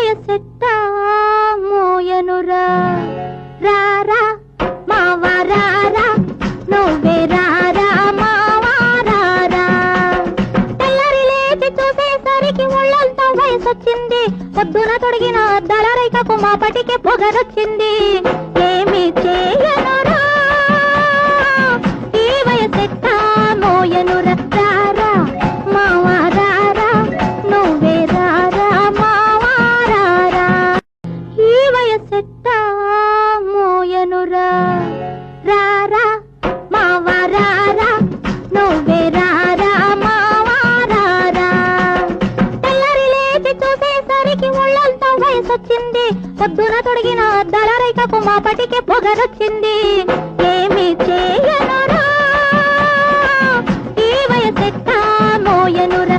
వయసెట్టా మోయనురా రారా మావా రారా నువ్వే రారా మావా రారా తెల్లరి లేచి చూసేసరికి ఒళ్ళంతా వయసొచ్చింది పొద్దున తొడిగిన అద్దాల రైకకు మా పటికే పొగరొచ్చింది ఏమి చేయనురా ఈ వయసెట్టా మోయనురా రారా మావా రారా నువ్వే రారా మావా రారా ఈ వయసెట్టా మోయనురా రారా మావా రారా నువ్వే రారా మావా రారా తెల్లరి లేచి చూసేసరికి ఒళ్ళంతా వయసొచ్చింది పొద్దున తొడిగిన అద్దాల రైకకు మా పటికే పొగరొచ్చింది ఏమి చేయనురా ఈ వయసెట్టా మోయనురా